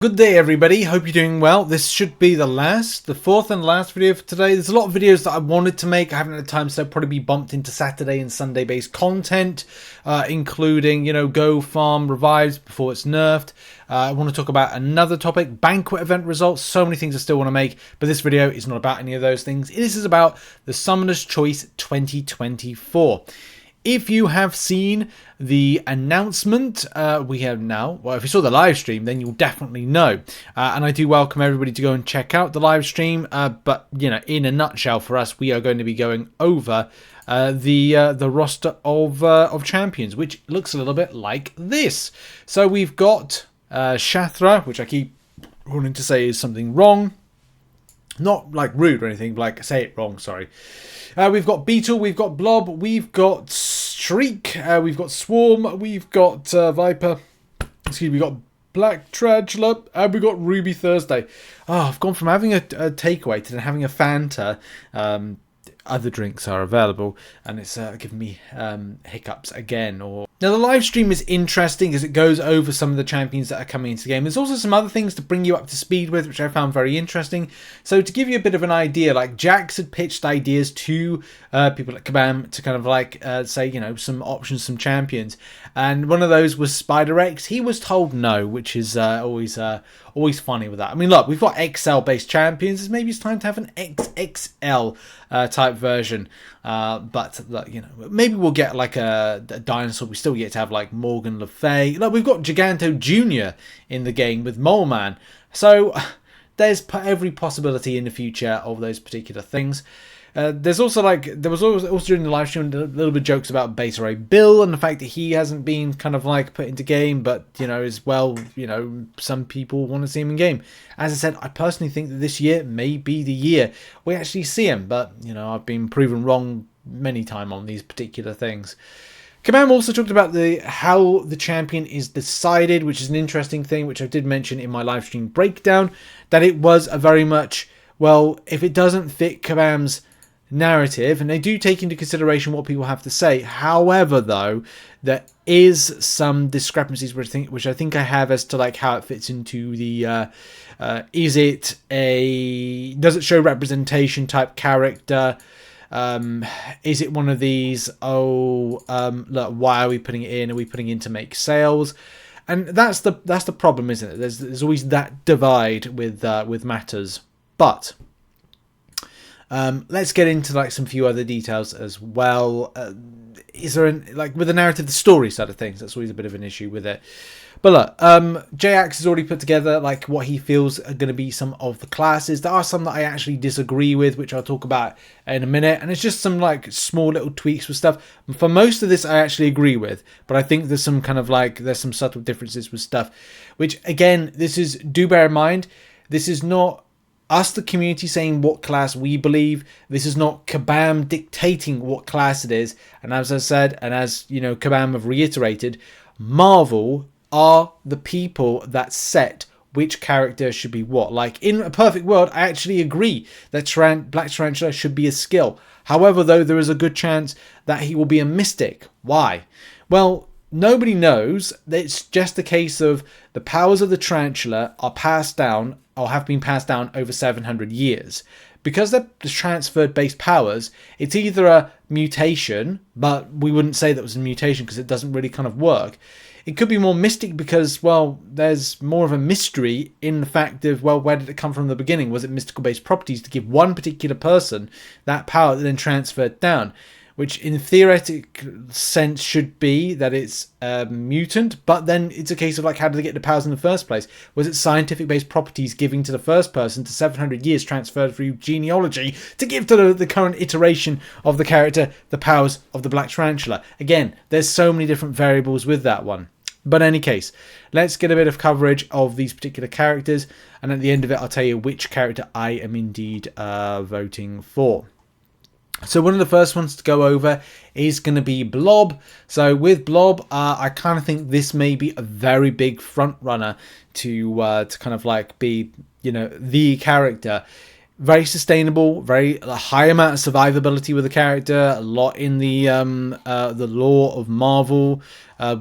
Good day everybody, hope you're doing well. This should be the fourth and last video for today. There's a lot of videos that I wanted to make, I haven't had time, so they'll probably be bumped into Saturday and Sunday based content, including, Go Farm revives before it's nerfed. I want to talk about another topic, banquet event results, so many things I still want to make, but this video is not about any of those things. This is about the Summoner's Choice 2024. If you have seen the announcement we have now, well, if you saw the live stream, then you'll definitely know. And I do welcome everybody to go and check out the live stream. But, in a nutshell for us, we are going to be going over the roster of champions, which looks a little bit like this. So we've got Shathra, which I keep wanting to say is something wrong. Not like rude or anything, but like say it wrong, sorry. We've got Beetle, we've got Blob, we've got Shriek, we've got Swarm, we've got Viper, we've got Black Trantula, and we've got Ruby Thursday. Oh, I've gone from having a takeaway to then having a Fanta. Other drinks are available, and it's giving me hiccups again. Now the live stream is interesting as it goes over some of the champions that are coming into the game. There's also some other things to bring you up to speed with, which I found very interesting. So to give you a bit of an idea, like Jax had pitched ideas to people at Kabam to kind of like say, some options, some champions, and one of those was SpiderX. He was told no, which is always funny with that. I mean, look, we've got XL based champions. Maybe it's time to have an XXL type version, but look, maybe we'll get like a dinosaur. We still get to have like Morgan Le Fay. Look, we've got Giganto Jr. in the game with Mole Man, so there's every possibility in the future of those particular things. There's also there was also during the live stream a little bit of jokes about Beta Ray Bill and the fact that he hasn't been kind of like put into game, but as well, some people want to see him in game. As I said, I personally think that this year may be the year we actually see him, but I've been proven wrong many times on these particular things. Kabam also talked about how the champion is decided, which is an interesting thing, which I did mention in my live stream breakdown, that it was a very much, well, if it doesn't fit Kabam's narrative, and they do take into consideration what people have to say. However, though, there is some discrepancies which I think I have as to like how it fits into the does it show representation type character? Is it one of these, look, why are we putting it in? Are we putting it in to make sales? And that's the problem, isn't it? There's always that divide with matters. But let's get into like some few other details as well. Is there with the narrative, the story side of things? That's always a bit of an issue with it. But look, J-Ax has already put together like what he feels are going to be some of the classes. There are some that I actually disagree with, which I'll talk about in a minute. And it's just some like small little tweaks with stuff. For most of this, I actually agree with, but I think there's some kind of there's some subtle differences with stuff. Which again, do bear in mind, this is not us, the community, saying what class we believe. This is not Kabam dictating what class it is. And as I said, and as Kabam have reiterated, Marvel are the people that set which character should be what. Like in a perfect world, I actually agree that Black Tarantula should be a skill. However, though, there is a good chance that he will be a mystic. Why? Well, nobody knows. It's just a case of the powers of the tarantula are passed down or have been passed down over 700 years. Because they're transferred based powers, it's either a mutation, but we wouldn't say that was a mutation because it doesn't really kind of work. It could be more mystic because, well, there's more of a mystery in the fact of, well, where did it come from in the beginning? Was it mystical based properties to give one particular person that power that then transferred down? Which in theoretic sense should be that it's a mutant, but then it's a case of how did they get the powers in the first place? Was it scientific based properties giving to the first person to 700 years transferred through genealogy to give to the current iteration of the character the powers of the Black Tarantula? Again, there's so many different variables with that one. But in any case, let's get a bit of coverage of these particular characters, and at the end of it I'll tell you which character I am indeed voting for. So one of the first ones to go over is going to be Blob. So with Blob, I kind of think this may be a very big front runner to kind of be, the character. Very sustainable, very high amount of survivability with the character, a lot in the lore of Marvel,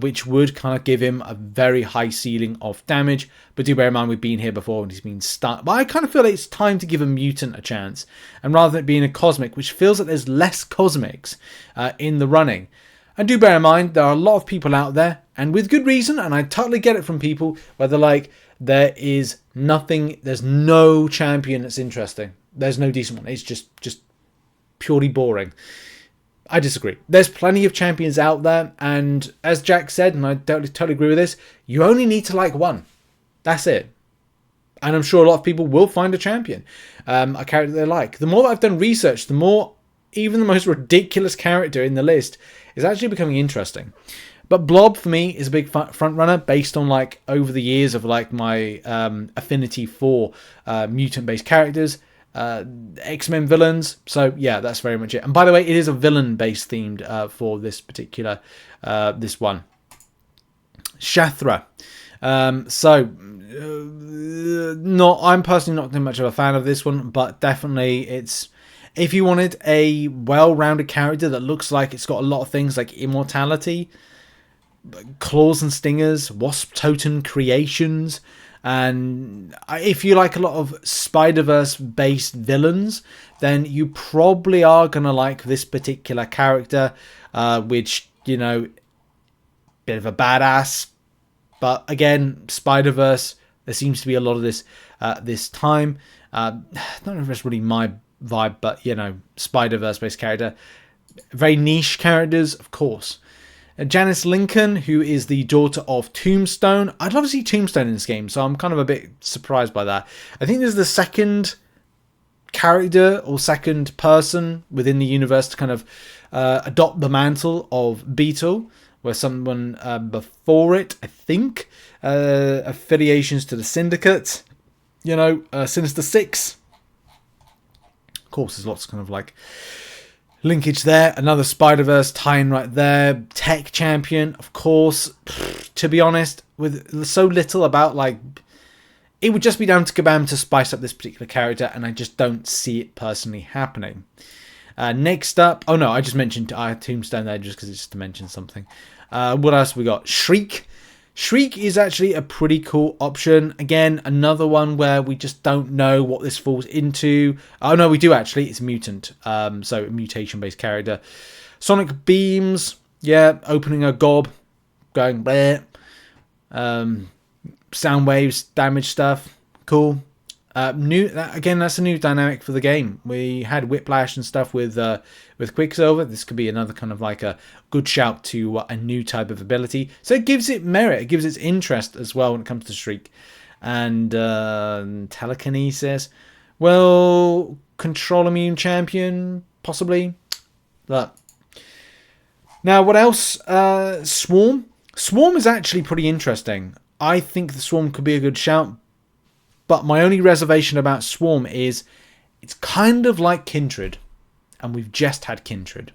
which would kind of give him a very high ceiling of damage. But do bear in mind, we've been here before and he's been stuck. But I kind of feel like it's time to give a mutant a chance. And rather than it being a cosmic, which feels like there's less cosmics in the running. And do bear in mind, there are a lot of people out there, and with good reason, and I totally get it from people, where they're like, there is nothing, there's no champion that's interesting. There's no decent one. It's just purely boring. I disagree. There's plenty of champions out there, and as Jack said, and I totally agree with this, you only need to like one. That's it. And I'm sure a lot of people will find a champion, a character they like. The more that I've done research, the more even the most ridiculous character in the list is actually becoming interesting. But Blob for me is a big front runner based on like over the years of like my affinity for mutant based characters, X-Men villains. So yeah, that's very much it. And by the way, it is a villain based themed for this particular this one, Shathra. I'm personally not too much of a fan of this one, but definitely it's, if you wanted a well-rounded character that looks like it's got a lot of things like immortality, claws and stingers, wasp totem creations, and if you like a lot of spiderverse based villains, then you probably are going to like this particular character, which, you know, bit of a badass. But again, Spider-Verse, there seems to be a lot of this this time. I don't know if it's really my vibe, but, you know, Spider-Verse based character. Very niche characters, of course. Janice Lincoln, who is the daughter of Tombstone. I'd love to see Tombstone in this game, so I'm kind of a bit surprised by that. I think this is the second character or second person within the universe to kind of adopt the mantle of Beetle, where someone before it, I think, affiliations to the Syndicate, you know, Sinister Six. Of course, there's lots of kind of like linkage there. Another Spider-Verse tie-in right there. Tech champion, of course. To be honest, with so little about like, it would just be down to Kabam to spice up this particular character, and I just don't see it personally happening. Next up, oh no, I just mentioned Tombstone there just because it's just to mention something. What else have we got? Shriek. Shriek is actually a pretty cool option. Again, another one where we just don't know what this falls into. Oh no, we do actually. It's a mutant. So a mutation-based character. Sonic beams. Yeah, opening a gob. Going bleh. Sound waves, damage stuff. Cool. Again, that's a new dynamic for the game. We had Whiplash and stuff with Quicksilver. This could be another kind of like a good shout to a new type of ability. So it gives it merit. It gives it interest as well when it comes to Shriek. And telekinesis. Well, control immune champion, possibly. But now, what else? Swarm. Swarm is actually pretty interesting. I think the Swarm could be a good shout. But my only reservation about Swarm is it's kind of like Kindred. And we've just had Kindred.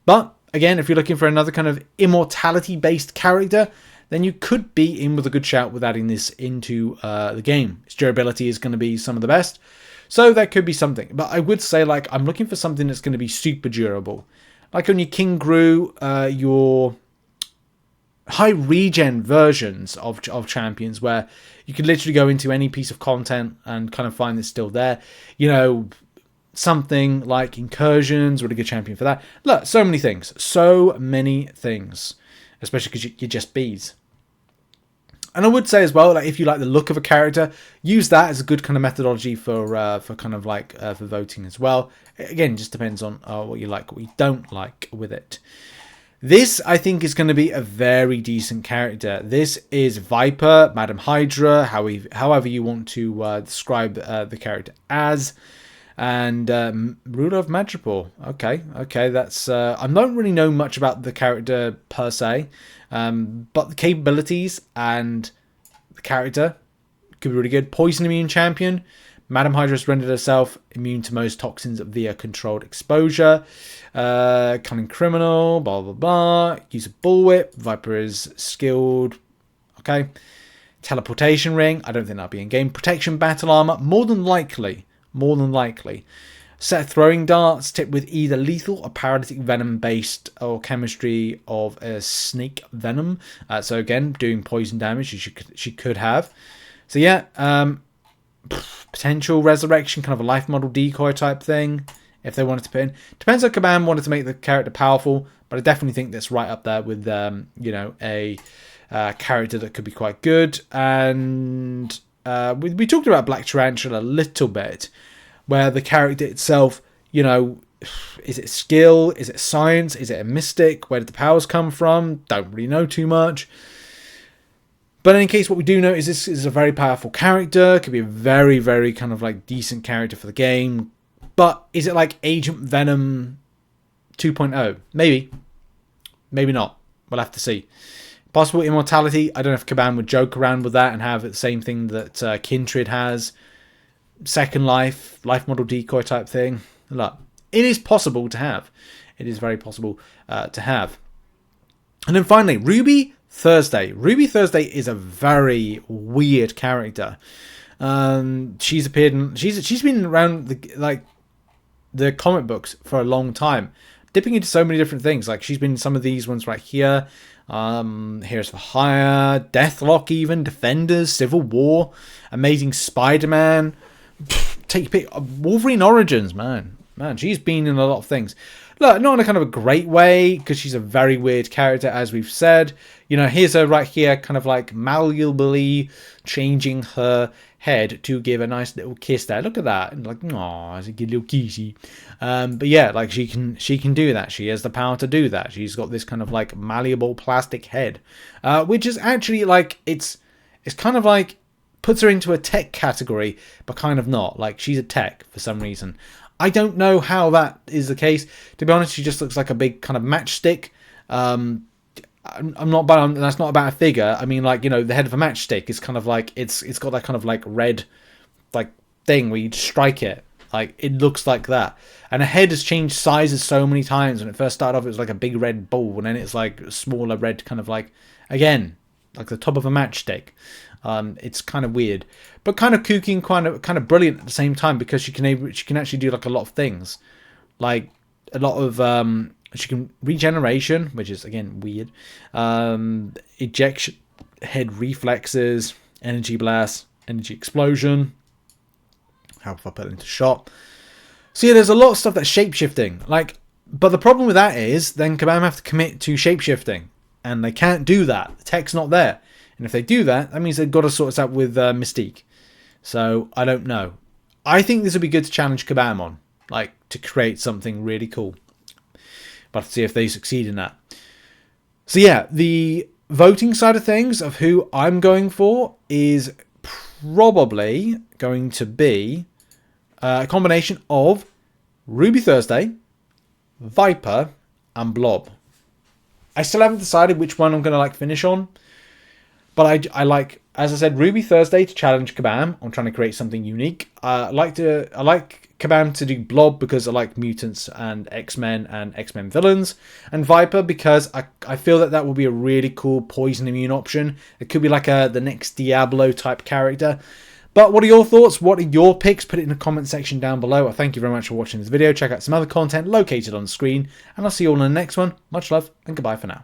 But, again, if you're looking for another kind of immortality-based character, then you could be in with a good shout with adding this into the game. Its durability is going to be some of the best. So that could be something. But I would say, like, I'm looking for something that's going to be super durable. Like on your King Gru, your high regen versions of champions where you can literally go into any piece of content and kind of find it's still there. You know, something like Incursions, really good champion for that. Look, so many things. So many things. Especially because you're just bees. And I would say as well, like if you like the look of a character, use that as a good kind of methodology for kind of like for voting as well. Again, just depends on what you like, what you don't like with it. This, I think, is going to be a very decent character. This is Viper, Madam Hydra, however you want to describe the character as. And Ruler of Madripoor. Okay, that's... I don't really know much about the character per se, but the capabilities and the character could be really good. Poison immune champion. Madam Hydra has rendered herself immune to most toxins via controlled exposure. Cunning criminal, blah, blah, blah. Use a bullwhip. Viper is skilled. Okay. Teleportation ring. I don't think that'll be in-game. Protection battle armor. More than likely more than likely. Set of throwing darts tipped with either lethal or paralytic venom based or chemistry of a snake venom. So again, doing poison damage she could have. So yeah, potential resurrection, kind of a life model decoy type thing, if they wanted to put in. Depends how Kabam wanted to make the character powerful, but I definitely think that's right up there with you know, a character that could be quite good. And we talked about Black Tarantula a little bit, where the character itself, you know, is it skill? Is it science? Is it a mystic? Where did the powers come from? Don't really know too much. But in any case, what we do know is this is a very powerful character. Could be a very, very kind of like decent character for the game. But is it like Agent Venom 2.0? Maybe. Maybe not. We'll have to see. Possible immortality. I don't know if Kabam would joke around with that and have the same thing that Kindred has. Second life, life model decoy type thing. Look, it is possible to have. It is very possible to have. And then finally, Ruby Thursday. Ruby Thursday is a very weird character. She's appeared in, she's been around the comic books for a long time, dipping into so many different things. Like she's been in some of these ones right here. Here's for Hire, Deathlock, even Defenders, Civil War, Amazing Spider-Man. Take a pick. Wolverine Origins, man, she's been in a lot of things. Look, not in a kind of a great way, because she's a very weird character, as we've said. You know, here's her right here, kind of like malleably changing her head to give a nice little kiss there. Look at that. And like, aw, it's a good little kissy. But yeah, like she can do that. She has the power to do that. She's got this kind of like malleable plastic head, which is actually like, it's kind of like puts her into a tech category, but kind of not. Like she's a tech for some reason. I don't know how that is the case. To be honest, she just looks like a big kind of matchstick. I'm not, but that's not about a figure. I mean, like, you know, the head of a matchstick is kind of like, it's got that kind of like red, like thing where you strike it. Like it looks like that. And her head has changed sizes so many times. When it first started off, it was like a big red ball, and then it's like a smaller red, kind of like, again, like the top of a matchstick. It's kind of weird, but kind of kooky and kind of brilliant at the same time, because she can actually do like a lot of things, like a lot of she can regeneration, which is again weird, ejection head reflexes, energy blast, energy explosion. How if I put it into shot? So yeah, there's a lot of stuff that's shapeshifting. Like, but the problem with that is then Kabam have to commit to shapeshifting, and they can't do that. The tech's not there. And if they do that, that means they've got to sort this out with Mystique. So, I don't know. I think this would be good to challenge Kabam on. Like, to create something really cool. But to see if they succeed in that. So, yeah. The voting side of things, of who I'm going for, is probably going to be a combination of Ruby Thursday, Viper, and Blob. I still haven't decided which one I'm going to like finish on. But I like, as I said, Ruby Thursday to challenge Kabam on trying to create something unique. I like Kabam to do Blob because I like mutants and X-Men villains. And Viper because I feel that will be a really cool poison immune option. It could be like the next Diablo type character. But what are your thoughts? What are your picks? Put it in the comment section down below. I thank you very much for watching this video. Check out some other content located on the screen. And I'll see you all in the next one. Much love and goodbye for now.